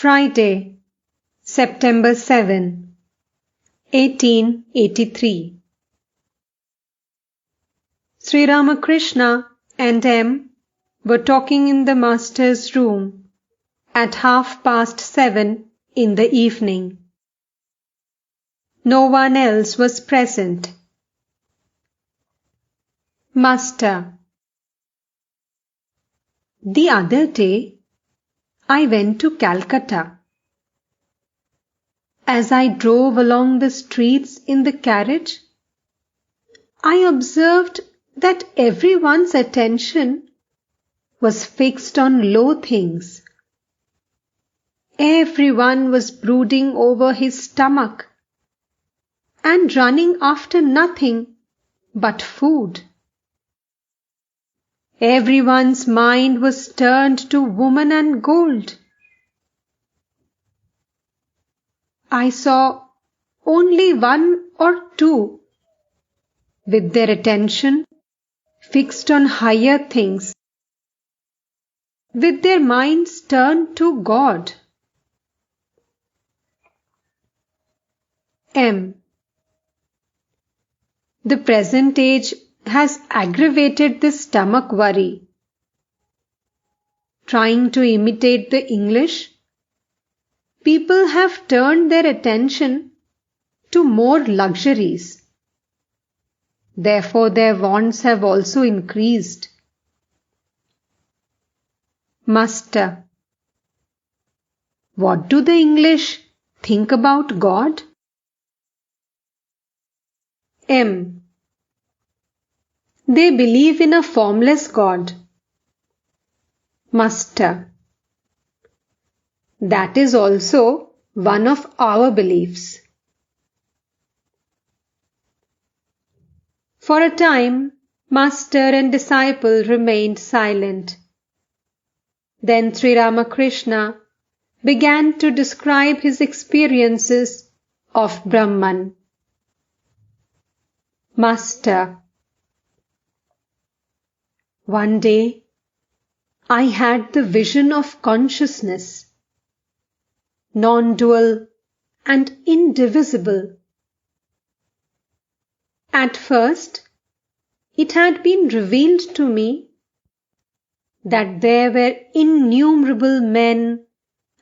Friday, September 7, 1883. Sri Ramakrishna and M. were talking in the master's room at 7:30 in the evening. No one else was present. Master: The other day I went to Calcutta. As I drove along the streets in the carriage, I observed that everyone's attention was fixed on low things. Everyone was brooding over his stomach and running after nothing but food. Everyone's mind was turned to woman and gold. I saw only one or two with their attention fixed on higher things, with their minds turned to God. M. The present age has aggravated this stomach worry. Trying to imitate the English, people have turned their attention to more luxuries. Therefore, their wants have also increased. Master: What do the English think about God? M. They believe in a formless God. Master: That is also one of our beliefs. For a time, master and disciple remained silent. Then Sri Ramakrishna began to describe his experiences of Brahman. Master: One day I had the vision of consciousness, non-dual and indivisible. At first, it had been revealed to me that there were innumerable men,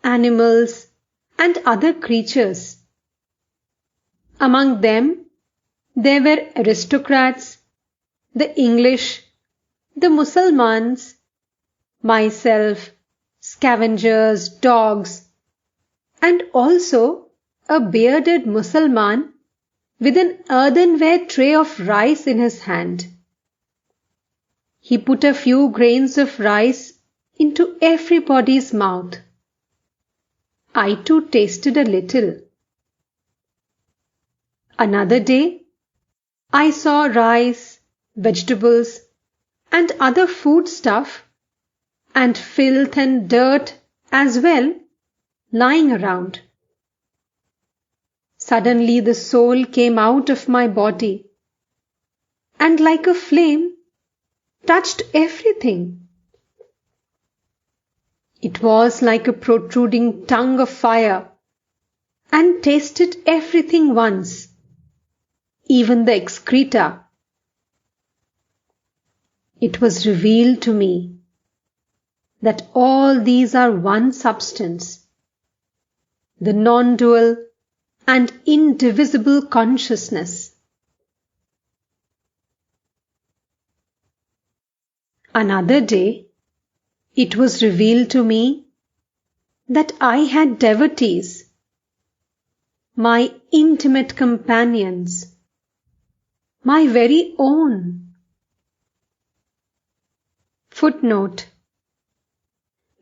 animals, and other creatures. Among them, there were aristocrats, the English, the Musalmans, myself, scavengers, dogs, and also a bearded Musalman with an earthenware tray of rice in his hand. He put a few grains of rice into everybody's mouth. I too tasted a little. Another day, I saw rice, vegetables, and other foodstuff, and filth and dirt as well, lying around. Suddenly the soul came out of my body, and like a flame, touched everything. It was like a protruding tongue of fire, and tasted everything once, even the excreta. It was revealed to me that all these are one substance, the non-dual and indivisible consciousness. Another day, it was revealed to me that I had devotees, my intimate companions, my very own. Footnote: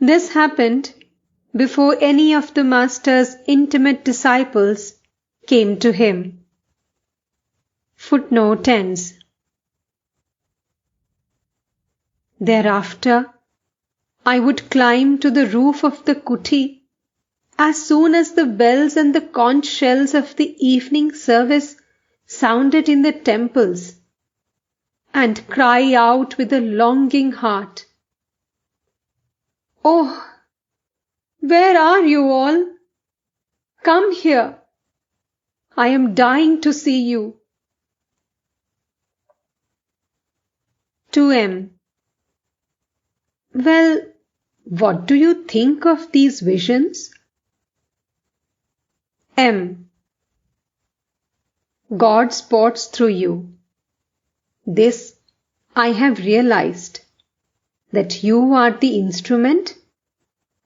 This happened before any of the master's intimate disciples came to him. Footnote ends. Thereafter, I would climb to the roof of the kuti as soon as the bells and the conch shells of the evening service sounded in the temples, and cry out with a longing heart, "Oh, Where are you all? Come here. I am dying to see you. 2M. Well, what do you think of these visions? M. God sports through you. This I have realized, that you are the instrument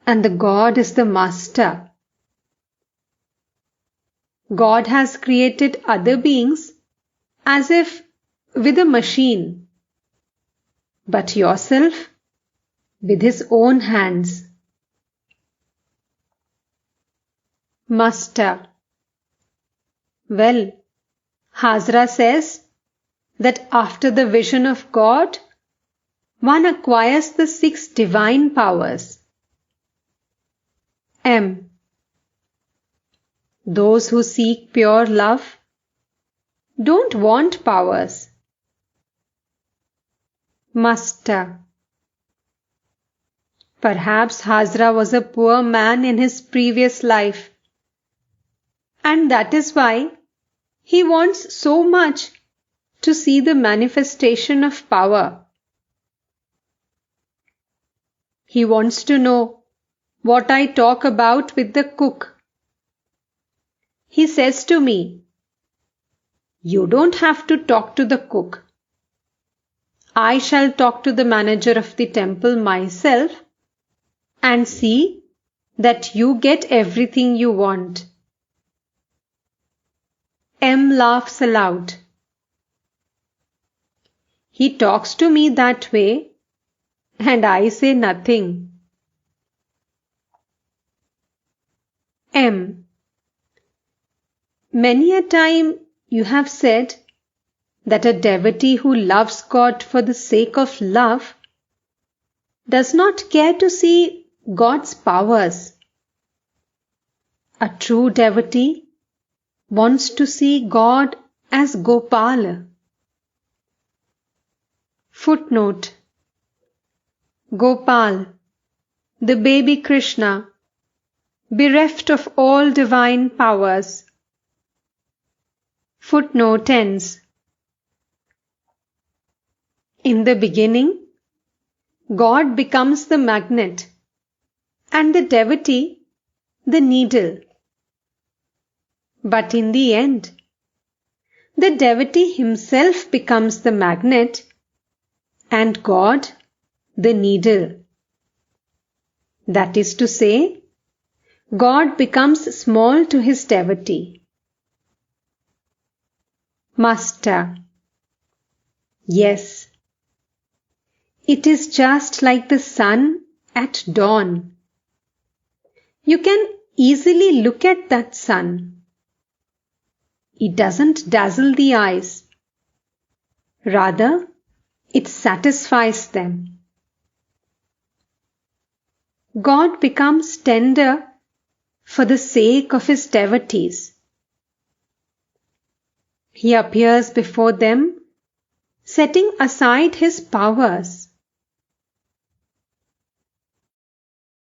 and the God is the master. God has created other beings as if with a machine, but yourself with his own hands. Master. Well, Hazra says that after the vision of God, one acquires the 6 divine powers. M. Those who seek pure love don't want powers. Master. Perhaps Hazra was a poor man in his previous life, and that is why he wants so much to see the manifestation of power. He wants to know what I talk about with the cook. He says to me, "You don't have to talk to the cook. I shall talk to the manager of the temple myself and see that you get everything you want." M laughs aloud. He talks to me that way, and I say nothing. M. Many a time you have said that a devotee who loves God for the sake of love does not care to see God's powers. A true devotee wants to see God as Gopal. Footnote. Gopal, the baby Krishna, bereft of all divine powers. Footnote ends. In the beginning, God becomes the magnet and the devotee the needle. But in the end, the devotee himself becomes the magnet and God the needle. That is to say, God becomes small to his devotee. Master. Yes. It is just like the sun at dawn. You can easily look at that sun. It doesn't dazzle the eyes. Rather, it satisfies them. God becomes tender for the sake of his devotees. He appears before them, setting aside his powers.